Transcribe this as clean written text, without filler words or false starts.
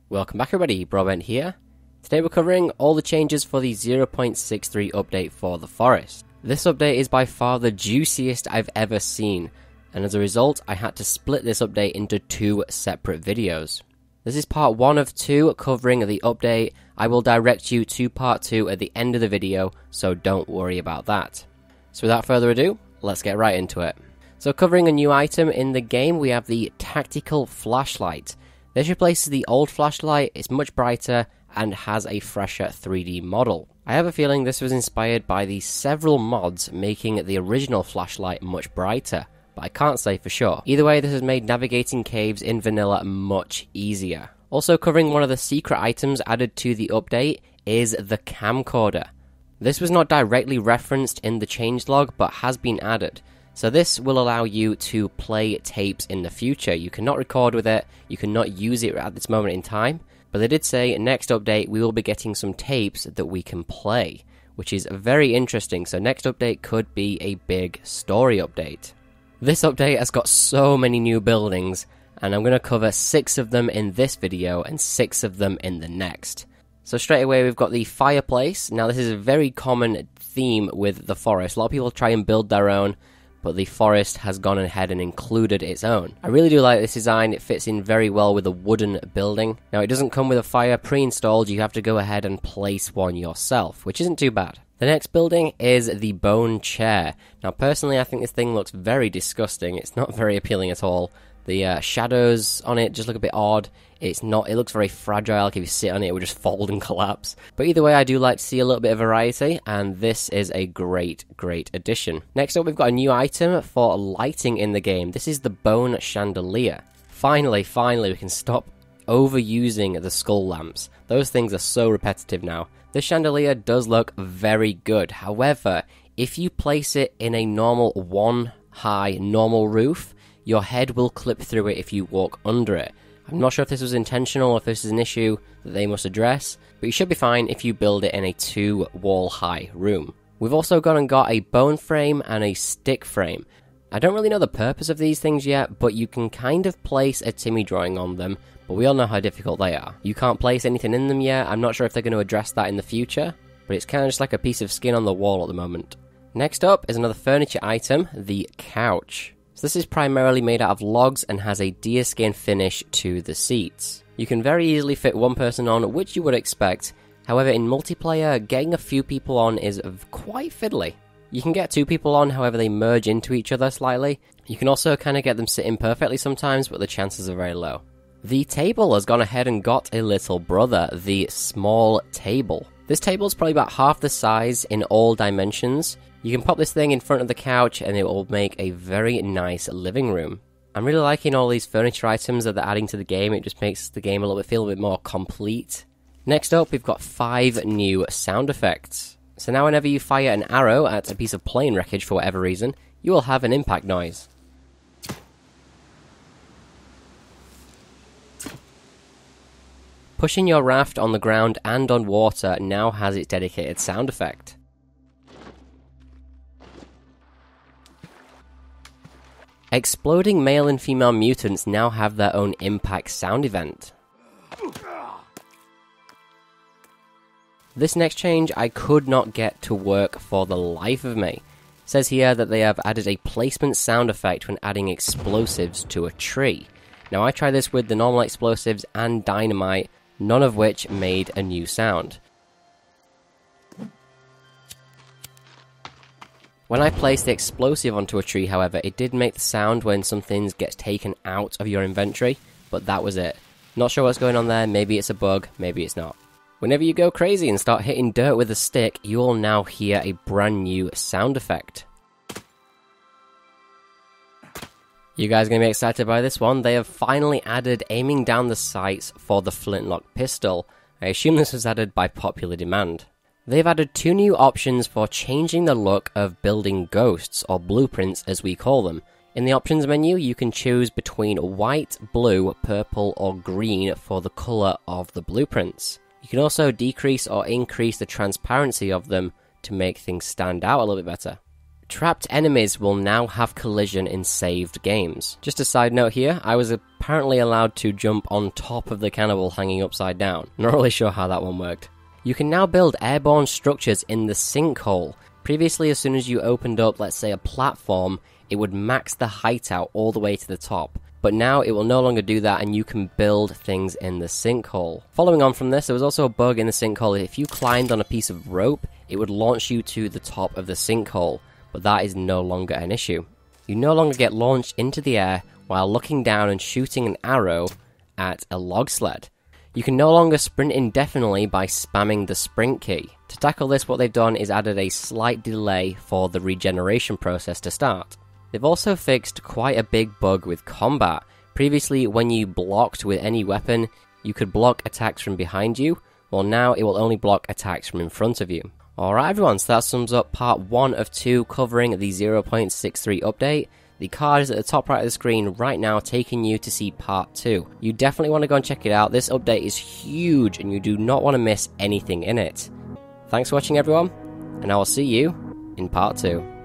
Welcome back everybody, Broadbent here. Today we're covering all the changes for the 0.63 update for the Forest. This update is by far the juiciest I've ever seen, and as a result I had to split this update into two separate videos. This is part 1 of 2 covering the update. I will direct you to part 2 at the end of the video, so don't worry about that. So without further ado, let's get right into it. So covering a new item in the game, we have the Tactical Flashlight. This replaces the old flashlight, it's much brighter, and has a fresher 3D model. I have a feeling this was inspired by the several mods making the original flashlight much brighter, but I can't say for sure. Either way, this has made navigating caves in vanilla much easier. Also covering one of the secret items added to the update is the camcorder. This was not directly referenced in the changelog, but has been added. So this will allow you to play tapes in the future. You cannot record with it, you cannot use it at this moment in time, but they did say next update we will be getting some tapes that we can play, which is very interesting. So next update could be a big story update. This update has got so many new buildings, and I'm going to cover 6 of them in this video and 6 of them in the next. So straight away we've got the Fireplace. Now this is a very common theme with the Forest. A lot of people try and build their own, but the Forest has gone ahead and included its own. I really do like this design, it fits in very well with a wooden building. Now it doesn't come with a fire pre-installed, you have to go ahead and place one yourself, which isn't too bad. The next building is the Bone Chair. Now personally I think this thing looks very disgusting, it's not very appealing at all. The shadows on it just look a bit odd. It looks very fragile, like if you sit on it, it would just fold and collapse. But either way, I do like to see a little bit of variety, and this is a great addition. Next up, we've got a new item for lighting in the game. This is the Bone Chandelier. Finally, we can stop overusing the skull lamps. Those things are so repetitive now. This chandelier does look very good. However, if you place it in a normal one-high normal roof, your head will clip through it if you walk under it. I'm not sure if this was intentional or if this is an issue that they must address, but you should be fine if you build it in a 2-wall high room. We've also gone and got a bone frame and a stick frame. I don't really know the purpose of these things yet, but you can kind of place a Timmy drawing on them, but we all know how difficult they are. You can't place anything in them yet. I'm not sure if they're going to address that in the future, but it's kind of just like a piece of skin on the wall at the moment. Next up is another furniture item, the couch. So this is primarily made out of logs and has a deerskin finish to the seats. You can very easily fit one person on, which you would expect. However, in multiplayer, getting a few people on is quite fiddly. You can get 2 people on, however they merge into each other slightly. You can also kind of get them sitting perfectly sometimes, but the chances are very low. The table has gone ahead and got a little brother, the small table. This table is probably about half the size in all dimensions. You can pop this thing in front of the couch and it will make a very nice living room. I'm really liking all these furniture items that they're adding to the game. It just makes the game feel a bit more complete. Next up, we've got 5 new sound effects. So now whenever you fire an arrow at a piece of plane wreckage for whatever reason, you will have an impact noise. Pushing your raft on the ground and on water now has its dedicated sound effect. Exploding male and female mutants now have their own impact sound event. This next change I could not get to work for the life of me. It says here that they have added a placement sound effect when adding explosives to a tree. Now I tried this with the normal explosives and dynamite, none of which made a new sound. When I placed the explosive onto a tree, however, it did make the sound when something gets taken out of your inventory, but that was it. Not sure what's going on there, maybe it's a bug, maybe it's not. Whenever you go crazy and start hitting dirt with a stick, you will now hear a brand new sound effect. You guys are going to be excited by this one. They have finally added aiming down the sights for the flintlock pistol. I assume this was added by popular demand. They've added 2 new options for changing the look of building ghosts, or blueprints as we call them. In the options menu, you can choose between white, blue, purple, or green for the colour of the blueprints. You can also decrease or increase the transparency of them to make things stand out a little bit better. Trapped enemies will now have collision in saved games. Just a side note here, I was apparently allowed to jump on top of the cannibal hanging upside down. Not really sure how that one worked. You can now build airborne structures in the Sinkhole. Previously, as soon as you opened up, let's say, a platform, it would max the height out all the way to the top. But now it will no longer do that, and you can build things in the Sinkhole. Following on from this, there was also a bug in the Sinkhole. If you climbed on a piece of rope, it would launch you to the top of the Sinkhole, but that is no longer an issue. You no longer get launched into the air while looking down and shooting an arrow at a log sled. You can no longer sprint indefinitely by spamming the sprint key. To tackle this, what they've done is added a slight delay for the regeneration process to start. They've also fixed quite a big bug with combat. Previously, when you blocked with any weapon, you could block attacks from behind you. Well, now it will only block attacks from in front of you. Alright everyone, so that sums up part 1 of 2 covering the 0.63 update. The card is at the top right of the screen right now, taking you to see part 2. You definitely want to go and check it out. This update is huge and you do not want to miss anything in it. Thanks for watching everyone, and I will see you in part 2.